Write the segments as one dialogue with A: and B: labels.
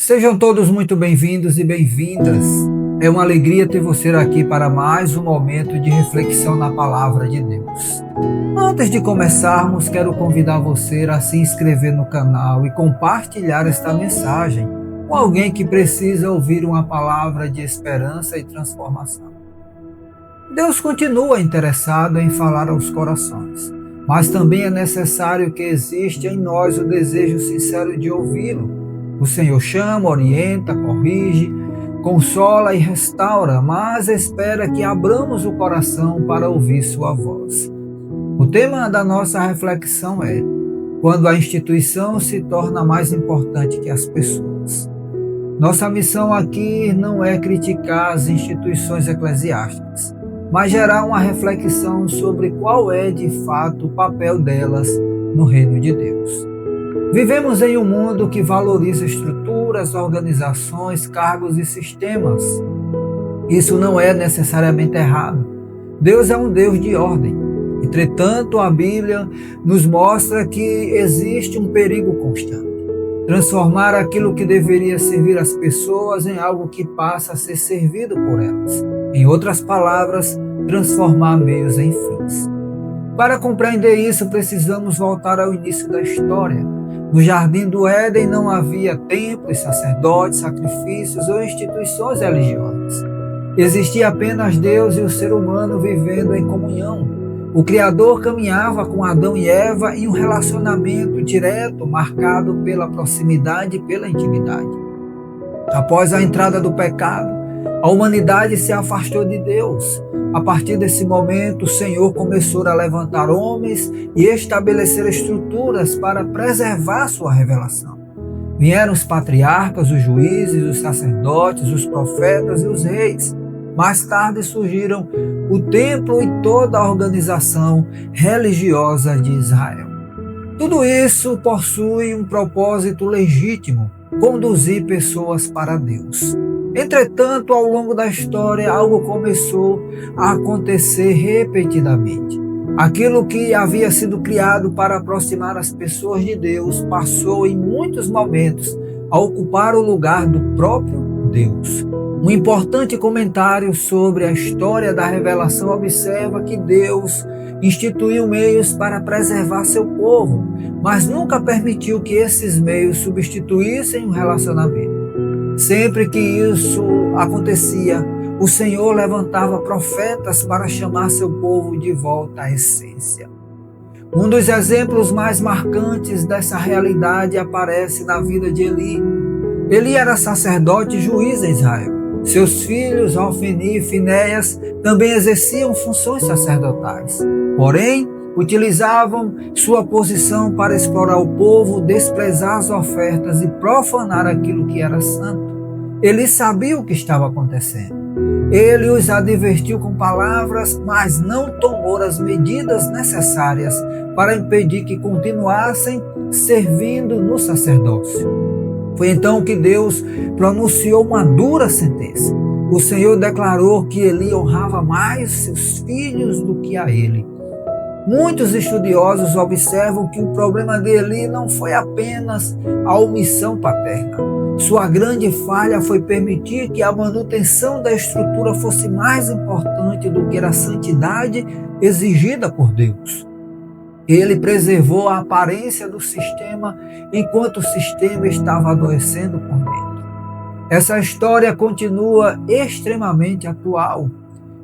A: Sejam todos muito bem-vindos e bem-vindas. É uma alegria ter você aqui para mais um momento de reflexão na Palavra de Deus. Antes de começarmos, quero convidar você a se inscrever no canal e compartilhar esta mensagem com alguém que precisa ouvir uma palavra de esperança e transformação. Deus continua interessado em falar aos corações, mas também é necessário que exista em nós o desejo sincero de ouvi-lo. O Senhor chama, orienta, corrige, consola e restaura, mas espera que abramos o coração para ouvir sua voz. O tema da nossa reflexão é: quando a instituição se torna mais importante que as pessoas. Nossa missão aqui não é criticar as instituições eclesiásticas, mas gerar uma reflexão sobre qual é de fato o papel delas no reino de Deus. Vivemos em um mundo que valoriza estruturas, organizações, cargos e sistemas. Isso não é necessariamente errado. Deus é um Deus de ordem. Entretanto, a Bíblia nos mostra que existe um perigo constante: transformar aquilo que deveria servir as pessoas em algo que passa a ser servido por elas. Em outras palavras, transformar meios em fins. Para compreender isso, precisamos voltar ao início da história. No Jardim do Éden não havia templos, sacerdotes, sacrifícios ou instituições religiosas. Existia apenas Deus e o ser humano vivendo em comunhão. O Criador caminhava com Adão e Eva em um relacionamento direto, marcado pela proximidade e pela intimidade. Após a entrada do pecado, a humanidade se afastou de Deus. A partir desse momento, o Senhor começou a levantar homens e estabelecer estruturas para preservar sua revelação. Vieram os patriarcas, os juízes, os sacerdotes, os profetas e os reis. Mais tarde surgiram o templo e toda a organização religiosa de Israel. Tudo isso possui um propósito legítimo: conduzir pessoas para Deus. Entretanto, ao longo da história, algo começou a acontecer repetidamente. Aquilo que havia sido criado para aproximar as pessoas de Deus passou, em muitos momentos, a ocupar o lugar do próprio Deus. Um importante comentário sobre a história da revelação observa que Deus instituiu meios para preservar seu povo, mas nunca permitiu que esses meios substituíssem um relacionamento. Sempre que isso acontecia, o Senhor levantava profetas para chamar seu povo de volta à essência. Um dos exemplos mais marcantes dessa realidade aparece na vida de Eli. Eli era sacerdote e juiz em Israel. Seus filhos, Ofni e Finéias, também exerciam funções sacerdotais. Porém, utilizavam sua posição para explorar o povo, desprezar as ofertas e profanar aquilo que era santo. Ele sabia o que estava acontecendo. Ele os advertiu com palavras, mas não tomou as medidas necessárias para impedir que continuassem servindo no sacerdócio. Foi então que Deus pronunciou uma dura sentença. O Senhor declarou que Eli honrava mais seus filhos do que a ele. Muitos estudiosos observam que o problema de Eli não foi apenas a omissão paterna. Sua grande falha foi permitir que a manutenção da estrutura fosse mais importante do que a santidade exigida por Deus. Ele preservou a aparência do sistema enquanto o sistema estava adoecendo por dentro. Essa história continua extremamente atual.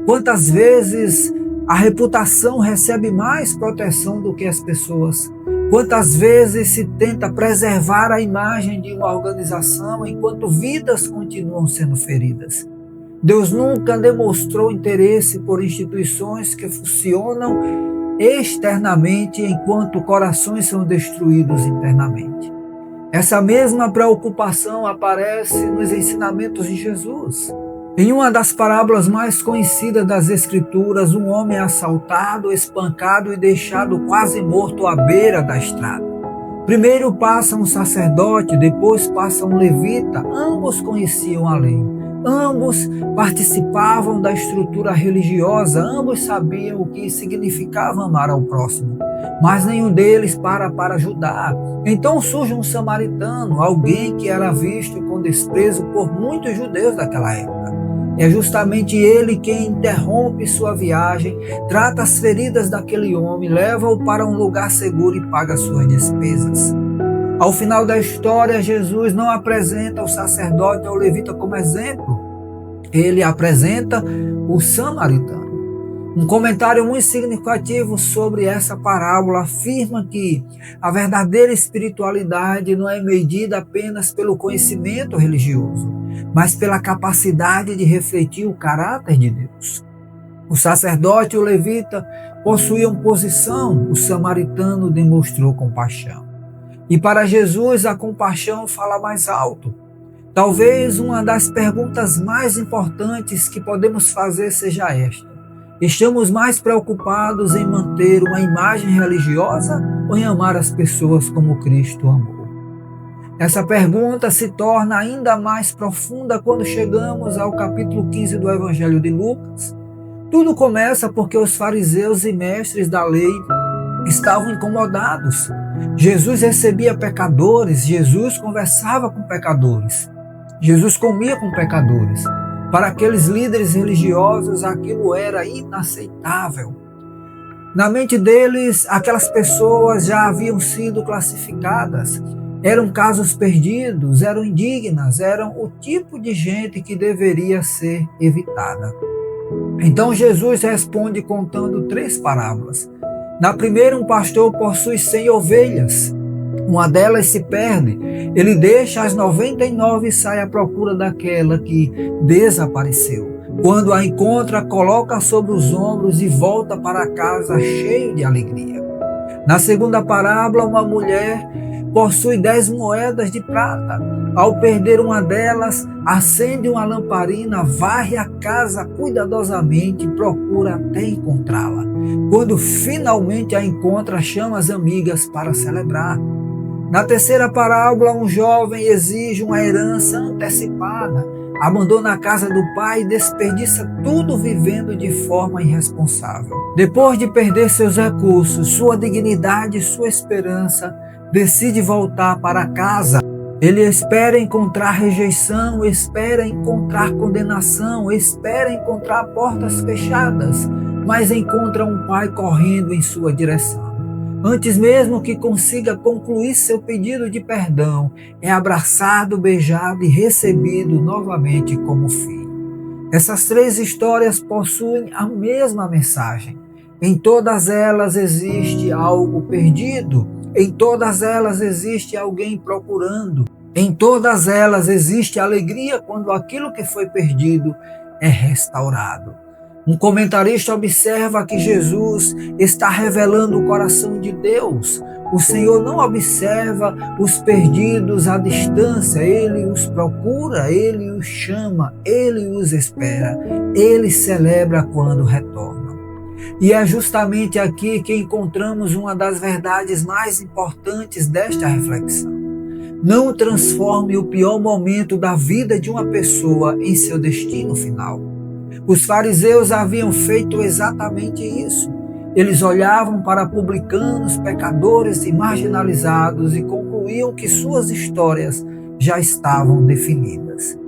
A: Quantas vezes a reputação recebe mais proteção do que as pessoas? Quantas vezes se tenta preservar a imagem de uma organização enquanto vidas continuam sendo feridas? Deus nunca demonstrou interesse por instituições que funcionam externamente enquanto corações são destruídos internamente. Essa mesma preocupação aparece nos ensinamentos de Jesus. Em uma das parábolas mais conhecidas das Escrituras, um homem é assaltado, espancado e deixado quase morto à beira da estrada. Primeiro passa um sacerdote, depois passa um levita, ambos conheciam a lei. Ambos participavam da estrutura religiosa, ambos sabiam o que significava amar ao próximo, mas nenhum deles para ajudar. Então surge um samaritano, alguém que era visto com desprezo por muitos judeus daquela época. É justamente ele quem interrompe sua viagem, trata as feridas daquele homem, leva-o para um lugar seguro e paga suas despesas. Ao final da história, Jesus não apresenta o sacerdote ou o levita como exemplo, ele apresenta o samaritano. Um comentário muito significativo sobre essa parábola afirma que a verdadeira espiritualidade não é medida apenas pelo conhecimento religioso, mas pela capacidade de refletir o caráter de Deus. O sacerdote e o levita possuíam posição, o samaritano demonstrou compaixão. E para Jesus a compaixão fala mais alto. Talvez uma das perguntas mais importantes que podemos fazer seja esta: estamos mais preocupados em manter uma imagem religiosa ou em amar as pessoas como Cristo amou? Essa pergunta se torna ainda mais profunda quando chegamos ao capítulo 15 do Evangelho de Lucas. Tudo começa porque os fariseus e mestres da lei estavam incomodados. Jesus recebia pecadores, Jesus conversava com pecadores, Jesus comia com pecadores. Para aqueles líderes religiosos, aquilo era inaceitável. Na mente deles, aquelas pessoas já haviam sido classificadas. Eram casos perdidos, eram indignas, eram o tipo de gente que deveria ser evitada. Então Jesus responde contando 3 parábolas. Na primeira, um pastor possui 100 ovelhas. Uma delas se perde. Ele deixa as 99 e sai à procura daquela que desapareceu. Quando a encontra, coloca sobre os ombros e volta para casa cheio de alegria. Na segunda parábola, uma mulher possui 10 moedas de prata. Ao perder uma delas, acende uma lamparina, varre a casa cuidadosamente e procura até encontrá-la. Quando finalmente a encontra, chama as amigas para celebrar. Na terceira parábola, um jovem exige uma herança antecipada, abandona a casa do pai e desperdiça tudo vivendo de forma irresponsável. Depois de perder seus recursos, sua dignidade e sua esperança, decide voltar para casa. Ele espera encontrar rejeição, espera encontrar condenação, espera encontrar portas fechadas, mas encontra um pai correndo em sua direção. Antes mesmo que consiga concluir seu pedido de perdão, é abraçado, beijado e recebido novamente como filho. Essas 3 histórias possuem a mesma mensagem. Em todas elas existe algo perdido. Em todas elas existe alguém procurando. Em todas elas existe alegria quando aquilo que foi perdido é restaurado. Um comentarista observa que Jesus está revelando o coração de Deus. O Senhor não observa os perdidos à distância, Ele os procura, Ele os chama, Ele os espera, Ele celebra quando retornam. E é justamente aqui que encontramos uma das verdades mais importantes desta reflexão. Não transforme o pior momento da vida de uma pessoa em seu destino final. Os fariseus haviam feito exatamente isso. Eles olhavam para publicanos, pecadores e marginalizados e concluíam que suas histórias já estavam definidas.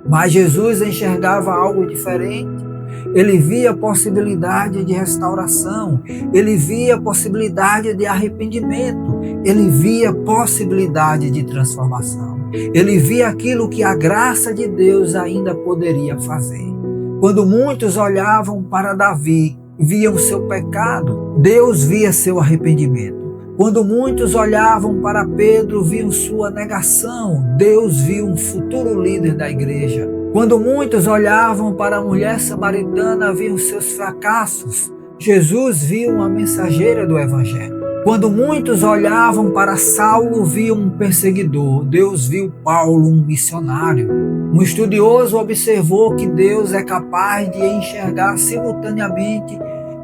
A: Mas Jesus enxergava algo diferente. Ele via possibilidade de restauração, ele via possibilidade de arrependimento, ele via possibilidade de transformação. Ele via aquilo que a graça de Deus ainda poderia fazer. Quando muitos olhavam para Davi, viam seu pecado, Deus via seu arrependimento. Quando muitos olhavam para Pedro, viam sua negação, Deus viu um futuro líder da igreja. Quando muitos olhavam para a mulher samaritana, viam seus fracassos, Jesus viu uma mensageira do Evangelho. Quando muitos olhavam para Saulo, viam um perseguidor, Deus viu Paulo, um missionário. Um estudioso observou que Deus é capaz de enxergar simultaneamente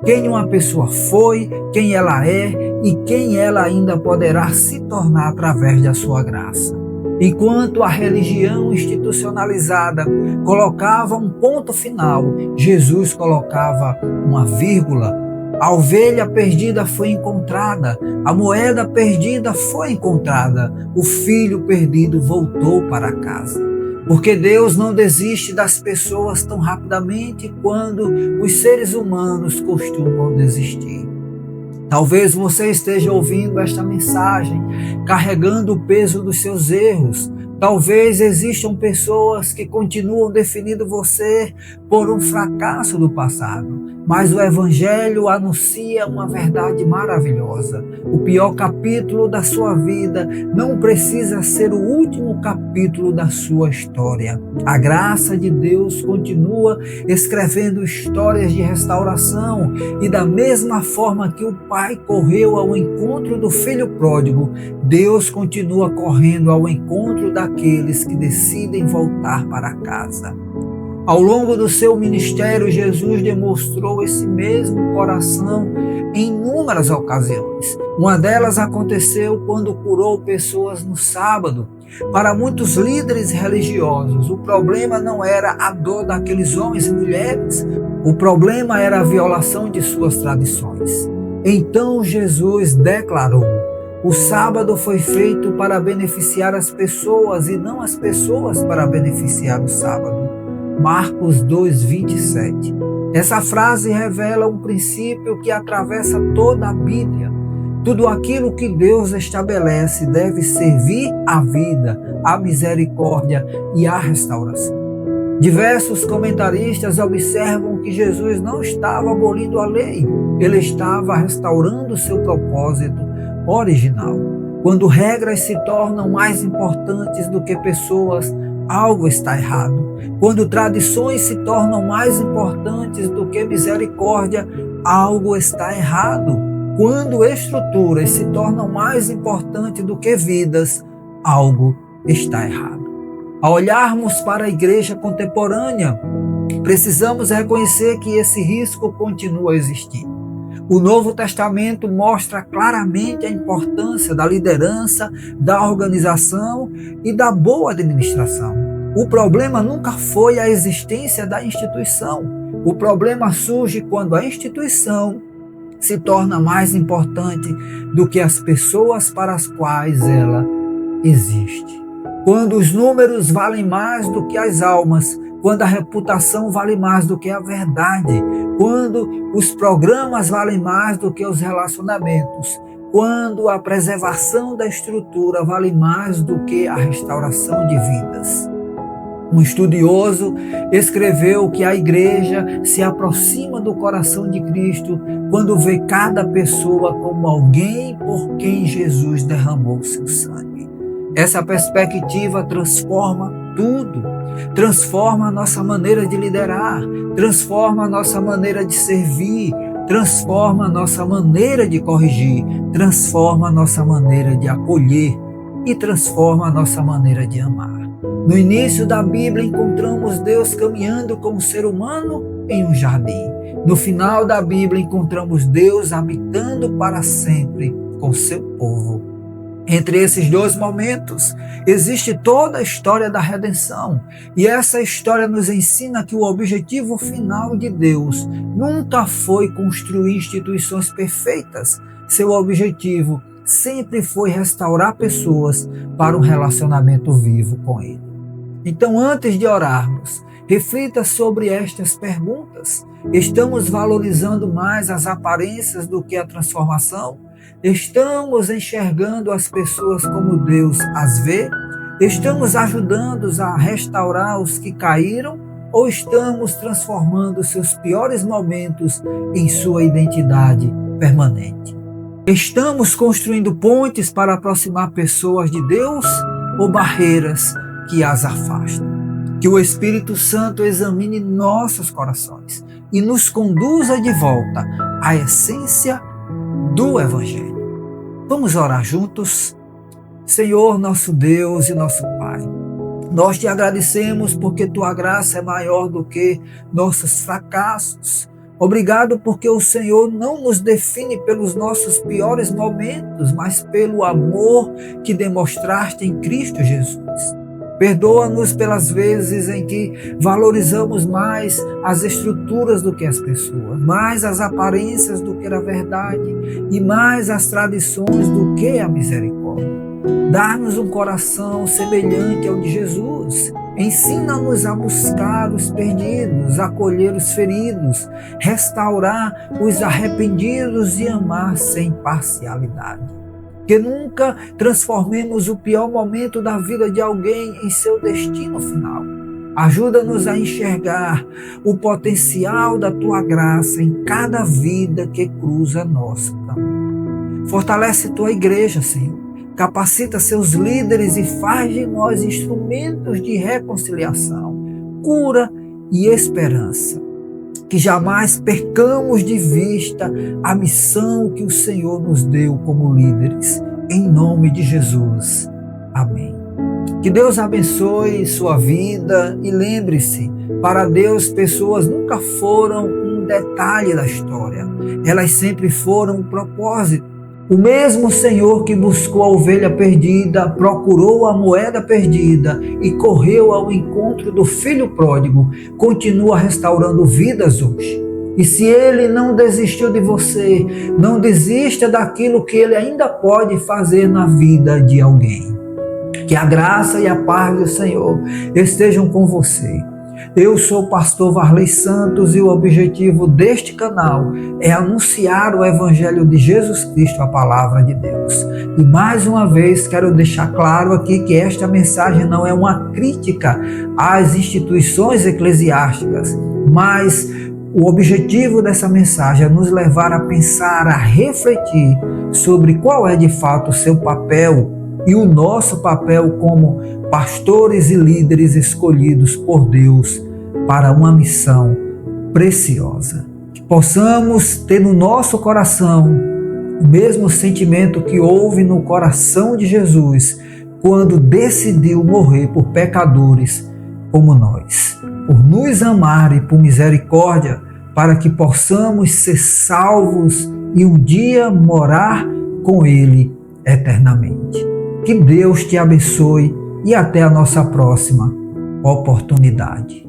A: quem uma pessoa foi, quem ela é e quem ela ainda poderá se tornar através da sua graça. Enquanto a religião institucionalizada colocava um ponto final, Jesus colocava uma vírgula. A ovelha perdida foi encontrada, a moeda perdida foi encontrada, o filho perdido voltou para casa. Porque Deus não desiste das pessoas tão rapidamente quando os seres humanos costumam desistir. Talvez você esteja ouvindo esta mensagem, carregando o peso dos seus erros. Talvez existam pessoas que continuam definindo você por um fracasso do passado. Mas o Evangelho anuncia uma verdade maravilhosa. O pior capítulo da sua vida não precisa ser o último capítulo da sua história. A graça de Deus continua escrevendo histórias de restauração e da mesma forma que o pai correu ao encontro do filho pródigo, Deus continua correndo ao encontro daqueles que decidem voltar para casa. Ao longo do seu ministério, Jesus demonstrou esse mesmo coração em inúmeras ocasiões. Uma delas aconteceu quando curou pessoas no sábado. Para muitos líderes religiosos, o problema não era a dor daqueles homens e mulheres, o problema era a violação de suas tradições. Então Jesus declarou: o sábado foi feito para beneficiar as pessoas e não as pessoas para beneficiar o sábado. Marcos 2:27. Essa frase revela um princípio que atravessa toda a Bíblia. Tudo aquilo que Deus estabelece deve servir à vida, à misericórdia e à restauração. Diversos comentaristas observam que Jesus não estava abolindo a lei, ele estava restaurando seu propósito original. Quando regras se tornam mais importantes do que pessoas, algo está errado. Quando tradições se tornam mais importantes do que misericórdia, algo está errado. Quando estruturas se tornam mais importantes do que vidas, algo está errado. Ao olharmos para a igreja contemporânea, precisamos reconhecer que esse risco continua a existir. O Novo Testamento mostra claramente a importância da liderança, da organização e da boa administração. O problema nunca foi a existência da instituição. O problema surge quando a instituição se torna mais importante do que as pessoas para as quais ela existe. Quando os números valem mais do que as almas, quando a reputação vale mais do que a verdade, quando os programas valem mais do que os relacionamentos, quando a preservação da estrutura vale mais do que a restauração de vidas. Um estudioso escreveu que a igreja se aproxima do coração de Cristo quando vê cada pessoa como alguém por quem Jesus derramou seu sangue. Essa perspectiva transforma tudo. Transforma a nossa maneira de liderar, transforma a nossa maneira de servir, transforma a nossa maneira de corrigir, transforma a nossa maneira de acolher e transforma a nossa maneira de amar. No início da Bíblia encontramos Deus caminhando com o ser humano em um jardim. No final da Bíblia encontramos Deus habitando para sempre com seu povo. Entre esses dois momentos, existe toda a história da redenção. E essa história nos ensina que o objetivo final de Deus nunca foi construir instituições perfeitas. Seu objetivo sempre foi restaurar pessoas para um relacionamento vivo com Ele. Então, antes de orarmos, reflita sobre estas perguntas. Estamos valorizando mais as aparências do que a transformação? Estamos enxergando as pessoas como Deus as vê? Estamos ajudando-os a restaurar os que caíram? Ou estamos transformando seus piores momentos em sua identidade permanente? Estamos construindo pontes para aproximar pessoas de Deus ou barreiras que as afastam? Que o Espírito Santo examine nossos corações e nos conduza de volta à essência do Evangelho. Vamos orar juntos? Senhor, nosso Deus e nosso Pai, nós te agradecemos porque tua graça é maior do que nossos fracassos. Obrigado porque o Senhor não nos define pelos nossos piores momentos, mas pelo amor que demonstraste em Cristo Jesus. Perdoa-nos pelas vezes em que valorizamos mais as estruturas do que as pessoas, mais as aparências do que a verdade e mais as tradições do que a misericórdia. Dá-nos um coração semelhante ao de Jesus. Ensina-nos a buscar os perdidos, acolher os feridos, restaurar os arrependidos e amar sem parcialidade. Que nunca transformemos o pior momento da vida de alguém em seu destino final. Ajuda-nos a enxergar o potencial da Tua graça em cada vida que cruza nosso caminho. Fortalece Tua igreja, Senhor. Capacita seus líderes e faz de nós instrumentos de reconciliação, cura e esperança. Que jamais percamos de vista a missão que o Senhor nos deu como líderes. Em nome de Jesus. Amém. Que Deus abençoe sua vida e lembre-se, para Deus pessoas nunca foram um detalhe da história. Elas sempre foram um propósito. O mesmo Senhor que buscou a ovelha perdida, procurou a moeda perdida e correu ao encontro do filho pródigo, continua restaurando vidas hoje. E se Ele não desistiu de você, não desista daquilo que Ele ainda pode fazer na vida de alguém. Que a graça e a paz do Senhor estejam com você. Eu sou o pastor Varley Santos e o objetivo deste canal é anunciar o Evangelho de Jesus Cristo, a palavra de Deus. E mais uma vez quero deixar claro aqui que esta mensagem não é uma crítica às instituições eclesiásticas, mas o objetivo dessa mensagem é nos levar a pensar, a refletir sobre qual é de fato o seu papel e o nosso papel como pastores e líderes escolhidos por Deus para uma missão preciosa. Que possamos ter no nosso coração o mesmo sentimento que houve no coração de Jesus quando decidiu morrer por pecadores como nós, por nos amar e por misericórdia, para que possamos ser salvos e um dia morar com Ele eternamente. Que Deus te abençoe e até a nossa próxima oportunidade.